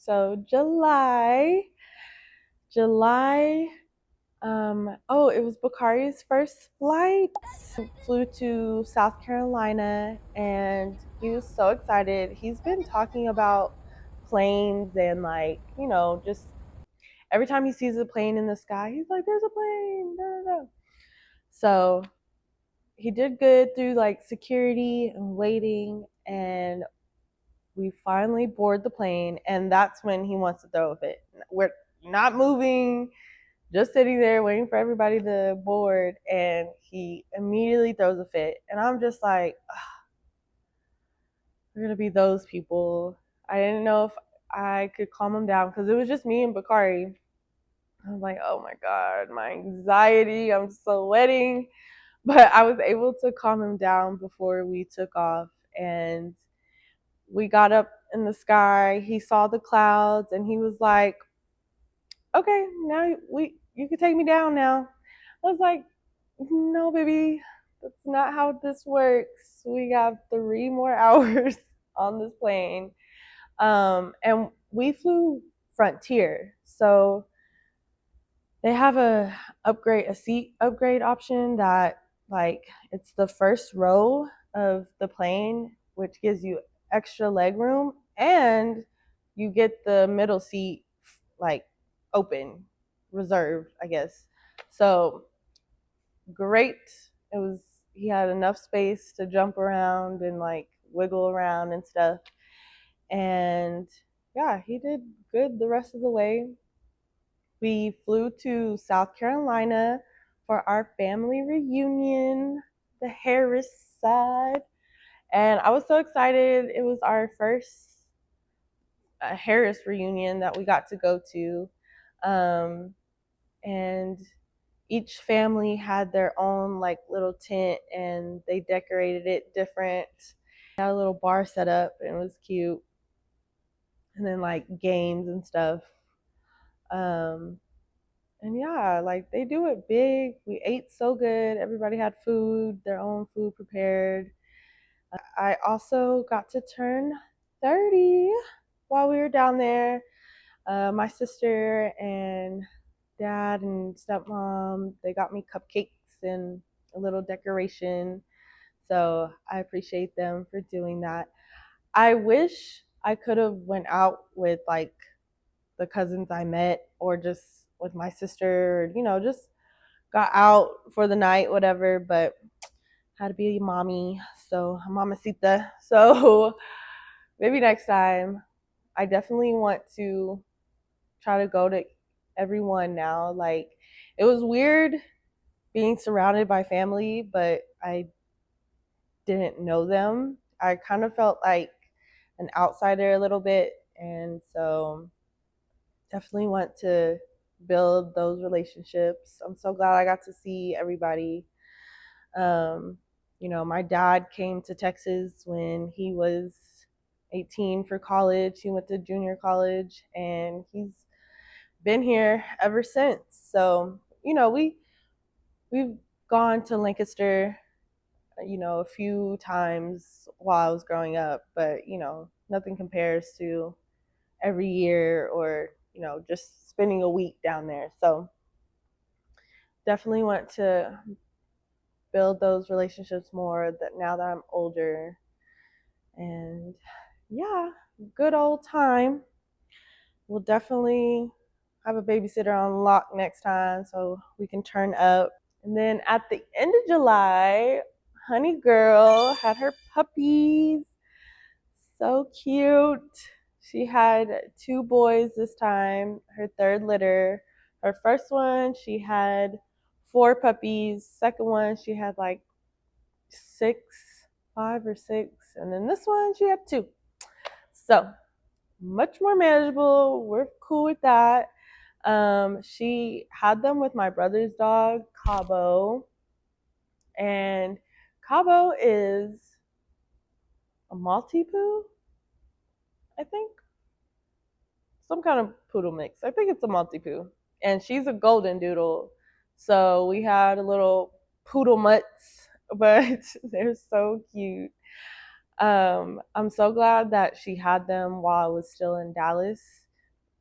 So July, it was Bakari's first flight. Flew to South Carolina and he was so excited. He's been talking about planes and like, just every time he sees a plane in the sky, he's like, there's a plane. Da, da, da. So he did good through like security and waiting, and we finally board the plane, and that's when he wants to throw a fit. We're not moving, just sitting there waiting for everybody to board, and he immediately throws a fit. And I'm just like, we're gonna be those people. I didn't know if I could calm him down because it was just me and Bakari. I was like, oh my God, my anxiety, I'm sweating. But I was able to calm him down before we took off, and we got up in the sky. He saw the clouds and he was like, okay, now you can take me down now. I was like, no, baby, that's not how this works. We got 3 more hours on this plane. And we flew Frontier. So they have a seat upgrade option that like it's the first row of the plane, which gives you extra leg room, and you get the middle seat like open, reserved, I guess. So great. It was He had enough space to jump around and like wiggle around and stuff. And yeah, he did good the rest of the way. We flew to South Carolina for our family reunion, the Harris side. And I was so excited. It was our first Harris reunion that we got to go to. And each family had their own like little tent and they decorated it different. They had a little bar set up and it was cute. And then like games and stuff. Um, and yeah, like they do it big. We ate so good. Everybody had food, their own food prepared. I also got to turn 30 while we were down there. My sister and dad and stepmom, they got me cupcakes and a little decoration. So I appreciate them for doing that. I wish I could have went out with like the cousins I met or just with my sister, just got out for the night, whatever, but had to be a mommy, so mamacita. So maybe next time. I definitely want to try to go to everyone now. Like it was weird being surrounded by family, but I didn't know them. I kind of felt like an outsider a little bit, and so definitely want to build those relationships. I'm so glad I got to see everybody. Um, my dad came to Texas when he was 18 for college. He went to junior college and he's been here ever since. So, we've gone to Lancaster, a few times while I was growing up, but nothing compares to every year or, just spending a week down there. So definitely want to build those relationships more that now that I'm older. And yeah, good old time. We'll definitely have a babysitter on lock next time so we can turn up. And then at the end of July, Honey Girl had her puppies. So cute. She had 2 boys this time, her third litter. Her first one, she had 4 puppies. Second one, she had like 6, 5 or 6. And then this one, she had 2. So much more manageable. We're cool with that. She had them with my brother's dog, Cabo. And Cabo is a Maltipoo, I think. Some kind of poodle mix. I think it's a Maltipoo. And she's a golden doodle. So we had a little poodle mutts, but they're so cute. I'm so glad that she had them while I was still in Dallas.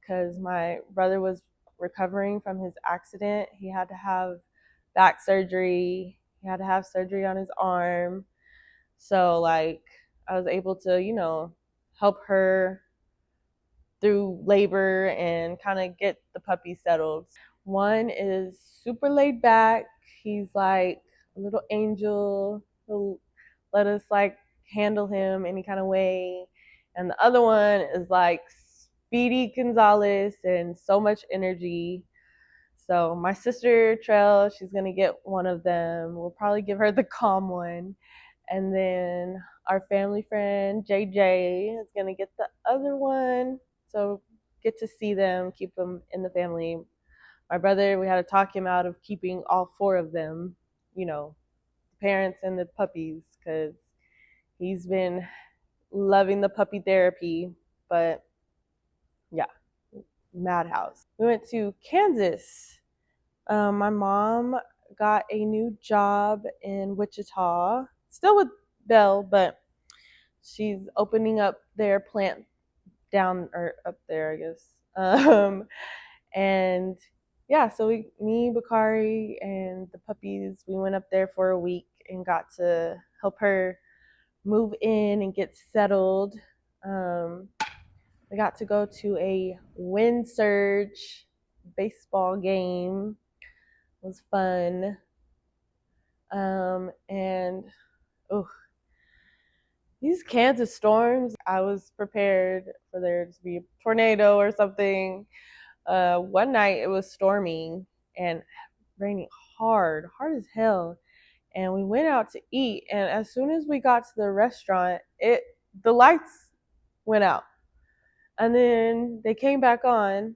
because my brother was recovering from his accident. He had to have back surgery. He had to have surgery on his arm. So like I was able to, help her through labor and kind of get the puppy settled. One is super laid back. He's like a little angel. He'll let us like handle him any kind of way. And the other one is like Speedy Gonzalez and so much energy. So my sister Trell, she's gonna get one of them. We'll probably give her the calm one. And then our family friend JJ is gonna get the other one. So get to see them, keep them in the family. My brother, we had to talk him out of keeping all four of them, the parents and the puppies, because he's been loving the puppy therapy. But yeah, madhouse. We went to Kansas. My mom got a new job in Wichita, still with Belle, but she's opening up their plant down or up there, I guess. And yeah, so me, Bakari, and the puppies, we went up there for a week and got to help her move in and get settled. We got to go to a wind surge baseball game. It was fun. And oh, these Kansas storms, I was prepared for there to be a tornado or something. One night it was storming and raining hard as hell. And we went out to eat, and as soon as we got to the restaurant, the lights went out. And then they came back on.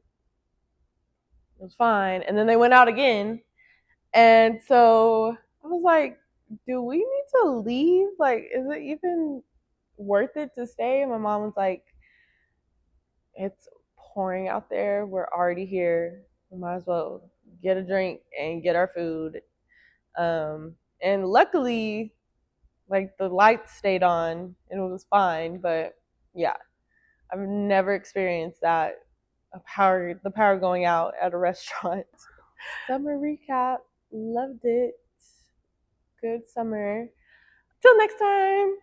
It was fine. And then they went out again. And so I was like, do we need to leave? Like, is it even worth it to stay? And my mom was like, it's pouring out there. We're already here. We might as well get a drink and get our food. And luckily, like the lights stayed on and it was fine. But yeah, I've never experienced that. The power going out at a restaurant. Summer recap. Loved it. Good summer. Till next time.